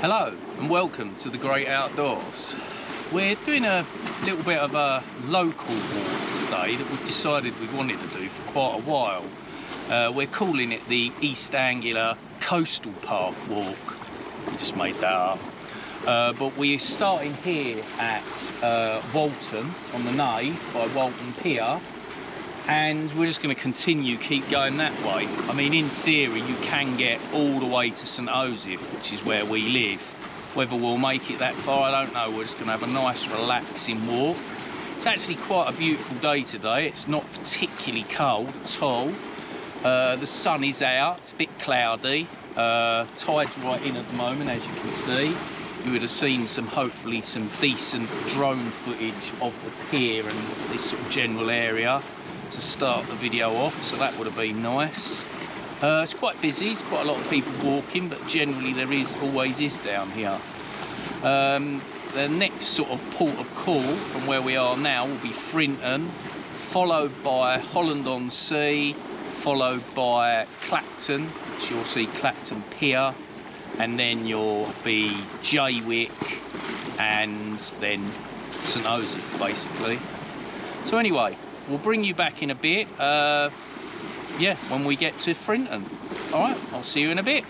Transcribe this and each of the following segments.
Hello and welcome to the great outdoors. We're doing a little bit of a local walk today that we've decided we wanted to do for quite a while. We're calling it the East Anglia Coastal Path Walk. We just made that up. But we're starting here at Walton-On-The-Naze by Walton Pier, and we're just going to keep going that way. I mean, in theory you can get all the way to St Osyth, which is where we live. Whether we'll make it that far, I don't know. We're just going to have a nice relaxing walk. It's actually quite a beautiful day today. It's not particularly cold at all. The sun is out, it's a bit cloudy. Tide's right in at the moment, as you can see. You would have seen hopefully some decent drone footage of the pier and this sort of general area to start the video off, so that would have been nice. It's quite busy, it's quite a lot of people walking, but generally there always is down here. The next sort of port of call from where we are now will be Frinton, followed by Holland-On-Sea, followed by Clacton, which you'll see Clacton Pier, and then you'll be Jaywick, and then St Osyth basically. So anyway, we'll bring you back in a bit, yeah, when we get to Frinton. Alright, I'll see you in a bit.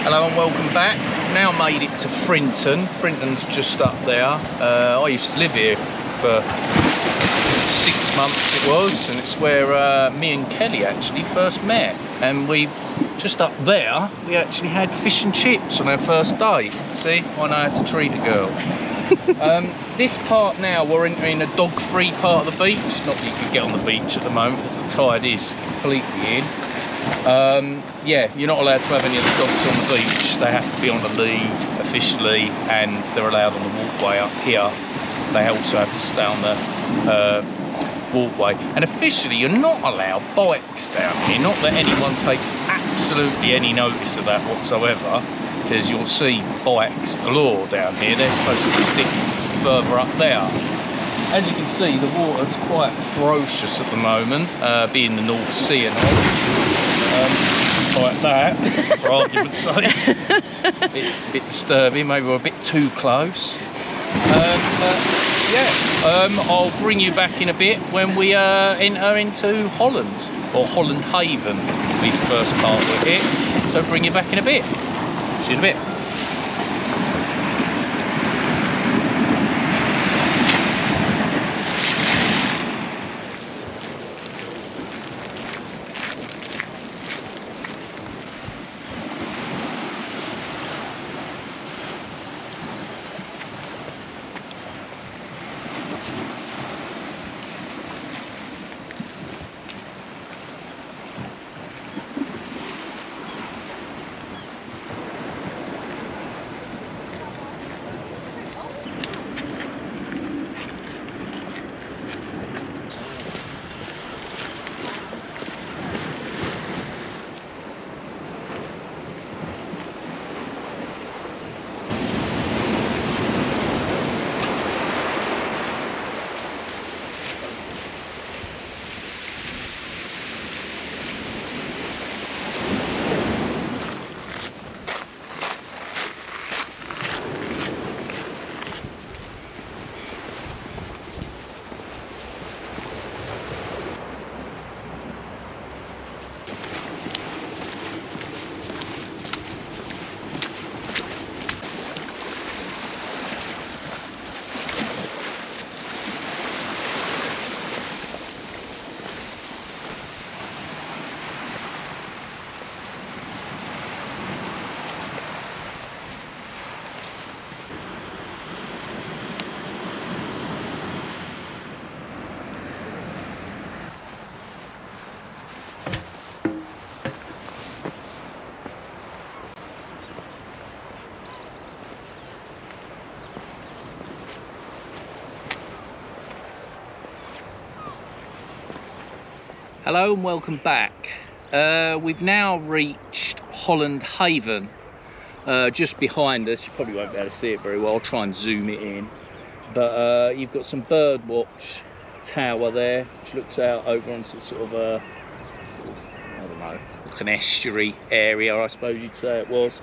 Hello and welcome back. Now made it to Frinton. Frinton's just up there. I used to live here for 6 months it was, and it's where me and Kelly actually first met. And we, just up there, we actually had fish and chips on our first date. See, I know how to treat a girl. This part now, we're entering a dog-free part of the beach. Not that you can get on the beach at the moment, because the tide is completely in. Yeah, you're not allowed to have any of the dogs on the beach. They have to be on the lead officially, and they're allowed on the walkway up here. They also have to stay on the walkway. And officially, you're not allowed bikes down here. Not that anyone takes absolutely any notice of that whatsoever, because you'll see bikes galore down here. They're supposed to stick further up there. As you can see, the water's quite ferocious at the moment, being the North Sea and all. Like that, for argument's sake. A bit disturbing, maybe we're a bit too close. Yeah, I'll bring you back in a bit when we enter into Holland, or Holland Haven will be the first part we're here. So bring you back in a bit. See you in a bit. Hello and welcome back. We've now reached Holland Haven, just behind us. You probably won't be able to see it very well. I'll try and zoom it in. But you've got some bird watch tower there, which looks out over onto sort of I don't know, like an estuary area, I suppose you'd say it was.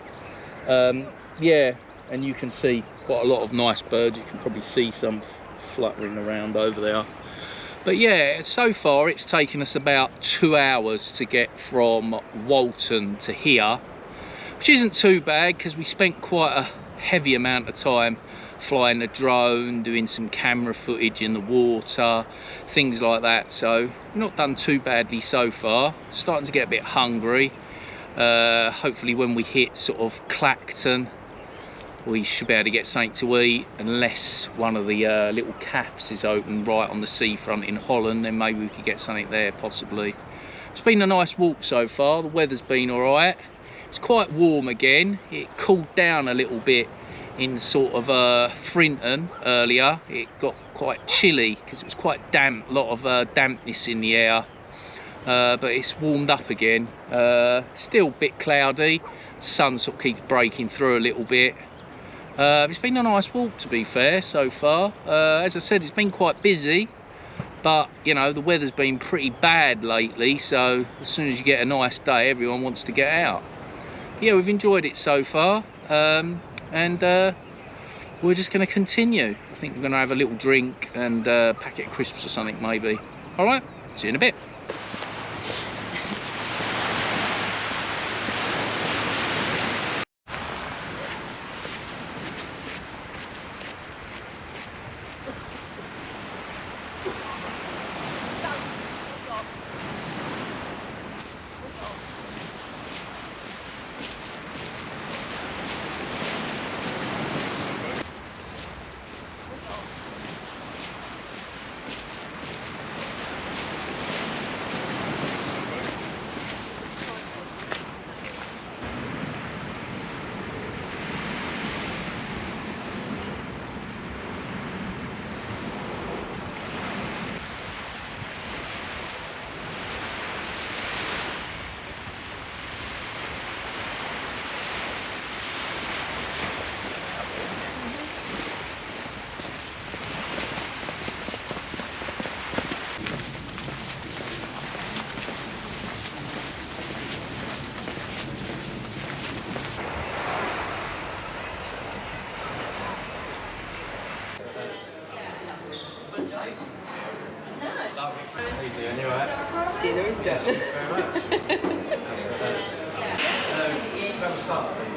Yeah, and you can see quite a lot of nice birds. You can probably see some fluttering around over there. But yeah, so far it's taken us about 2 hours to get from Walton to here, which isn't too bad because we spent quite a heavy amount of time flying a drone, doing some camera footage in the water, things like that. So not done too badly so far. Starting to get a bit hungry. Hopefully when we hit sort of Clacton, we should be able to get something to eat, unless one of the little cafes is open right on the seafront in Holland. Then maybe we could get something there possibly. It's been a nice walk so far. The weather's been all right. It's quite warm again. It cooled down a little bit in sort of Frinton earlier. It got quite chilly because it was quite damp, a lot of dampness in the air. But it's warmed up again. Still a bit cloudy. The sun sort of keeps breaking through a little bit. It's been a nice walk, to be fair, so far. As I said, it's been quite busy, but you know, the weather's been pretty bad lately, so as soon as you get a nice day, everyone wants to get out. Yeah, we've enjoyed it so far, and we're just going to continue. I think we're going to have a little drink and a packet of crisps or something maybe. All right, see you in a bit. How you doing? You alright? Dinner is done. Grab a start, please.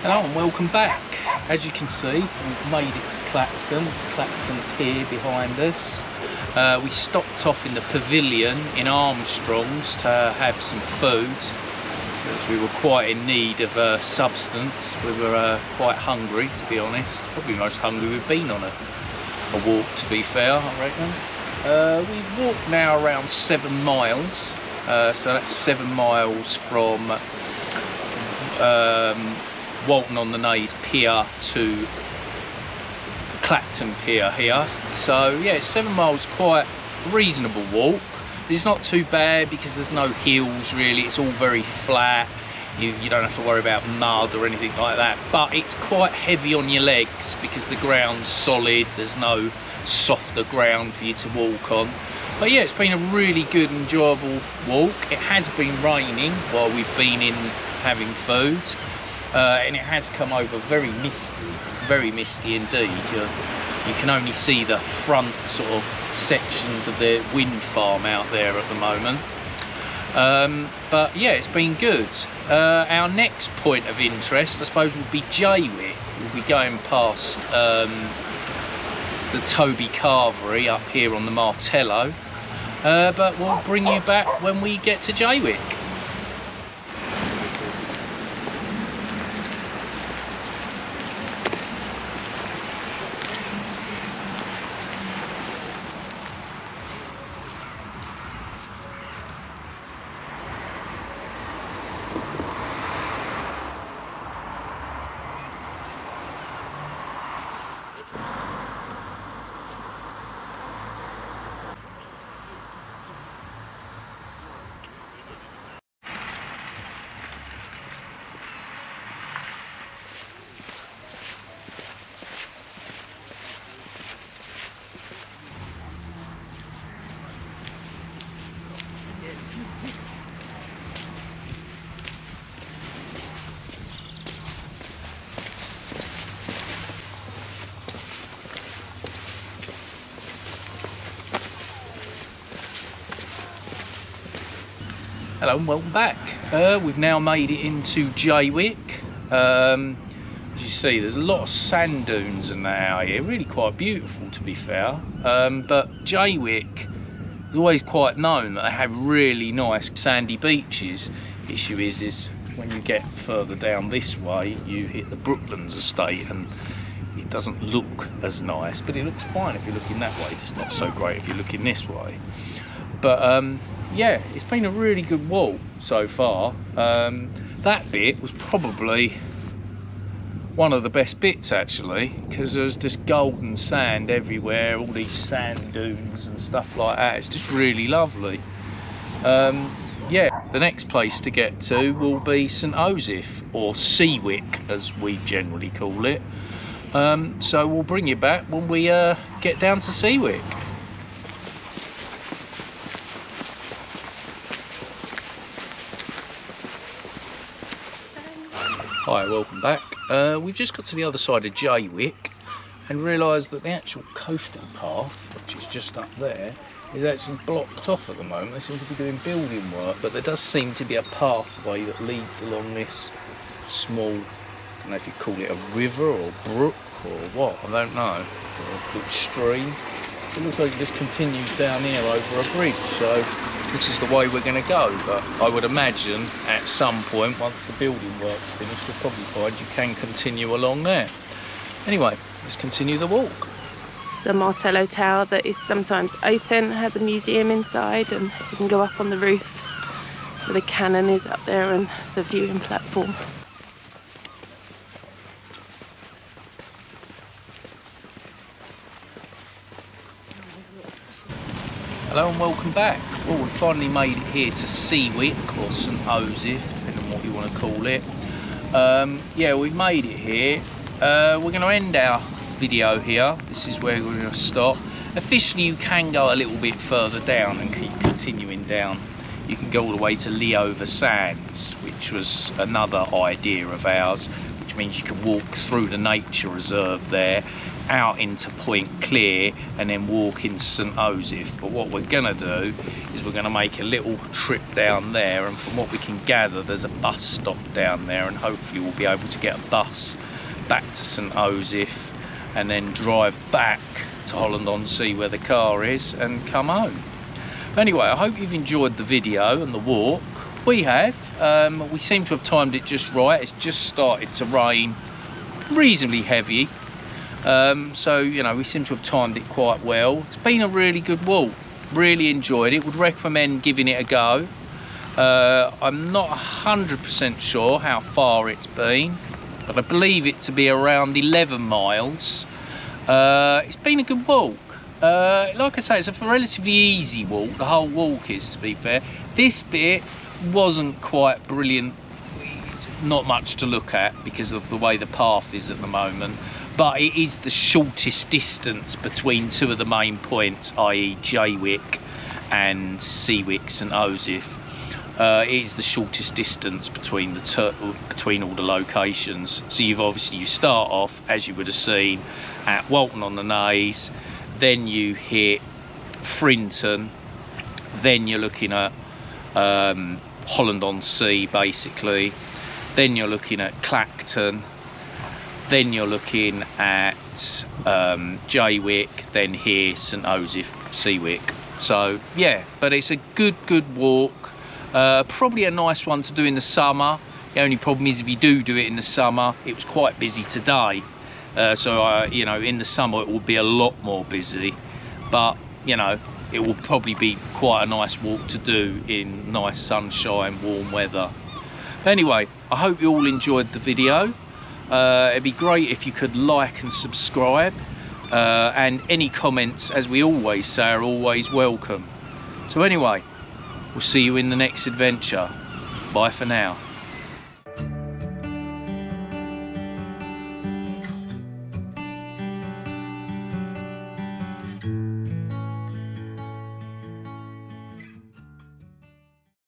Hello and welcome back. As you can see, we've made it to Clacton, Clacton Pier behind us. We stopped off in the pavilion in Armstrong's to have some food, because we were quite in need of substance. We were quite hungry, to be honest. Probably the most hungry we've been on a walk, to be fair, I reckon. We've walked now around 7 miles, so that's 7 miles from Walton-On-The-Naze Pier to Clacton Pier here. So yeah, 7 miles, quite a reasonable walk. It's not too bad because there's no hills really, it's all very flat. You don't have to worry about mud or anything like that, but it's quite heavy on your legs because the ground's solid, there's no softer ground for you to walk on. But yeah, it's been a really good, enjoyable walk. It has been raining while we've been in having food, and it has come over very misty indeed. You can only see the front sort of sections of the wind farm out there at the moment. But yeah, it's been good. Our next point of interest, I suppose, would be Jaywick. We'll be going past the Toby Carvery up here on the Martello, but we'll bring you back when we get to Jaywick. Hello and welcome back. We've now made it into Jaywick. As you see, there's a lot of sand dunes in that area, really quite beautiful to be fair. But Jaywick is always quite known that they have really nice sandy beaches. The issue is when you get further down this way, you hit the Brooklands estate and it doesn't look as nice, but it looks fine if you're looking that way. It's not so great if you're looking this way. But yeah, it's been a really good walk so far. That bit was probably one of the best bits actually, because there's just golden sand everywhere, all these sand dunes and stuff like that. It's just really lovely. Yeah, the next place to get to will be St Osyth, or Seawick as we generally call it. So we'll bring you back when we get down to Seawick. Hi, welcome back. We've just got to the other side of Jaywick and realised that the actual coastal path, which is just up there, is actually blocked off at the moment. They seem to be doing building work, but there does seem to be a pathway that leads along this small, I don't know if you call it a river or brook or what, I don't know, or a good stream. It looks like it just continues down here over a bridge, so this is the way we're going to go. But I would imagine at some point, once the building work's finished, you'll probably find you can continue along there. Anyway, let's continue the walk. It's the Martello Tower that is sometimes open, has a museum inside, and you can go up on the roof where the cannon is up there and the viewing platform. Hello and welcome back. Well, we've finally made it here to Seawick, or St Osyth, depending on what you want to call it. Yeah, we've made it here. We're going to end our video here. This is where we're going to stop. Officially, you can go a little bit further down and keep continuing down. You can go all the way to Leover Sands, which was another idea of ours, which means you can walk through the nature reserve there, out into Point Clear, and then walk into St Osyth. But what we're gonna do is we're gonna make a little trip down there, and from what we can gather, there's a bus stop down there, and hopefully we'll be able to get a bus back to St Osyth and then drive back to Holland-On-Sea where the car is and come home. Anyway, I hope you've enjoyed the video and the walk. We have. We seem to have timed it just right. It's just started to rain reasonably heavy. So, you know, we seem to have timed it quite well. It's been a really good walk. Really enjoyed it. Would recommend giving it a go. I'm not 100% sure how far it's been, but I believe it to be around 11 miles. It's been a good walk. Like I say, it's a relatively easy walk. The whole walk is, to be fair. This bit wasn't quite brilliant. Not much to look at because of the way the path is at the moment. but it is the shortest distance between two of the main points, i.e. Jaywick and Seawick and Osyth. It is the shortest distance between between all the locations. So you start off, as you would have seen, at Walton-On-The-Naze, then you hit Frinton, then you're looking at Holland-On-Sea basically, then you're looking at Clacton, then you're looking at Jaywick, then here St Osyth, Seawick. So yeah, but it's a good walk. Probably a nice one to do in the summer. The only problem is if you do it in the summer, it was quite busy today, so you know, in the summer it will be a lot more busy, but you know, it will probably be quite a nice walk to do in nice sunshine, warm weather. But anyway, I hope you all enjoyed the video. It'd be great if you could like and subscribe, and any comments, as we always say, are always welcome. So anyway, we'll see you in the next adventure. Bye for now.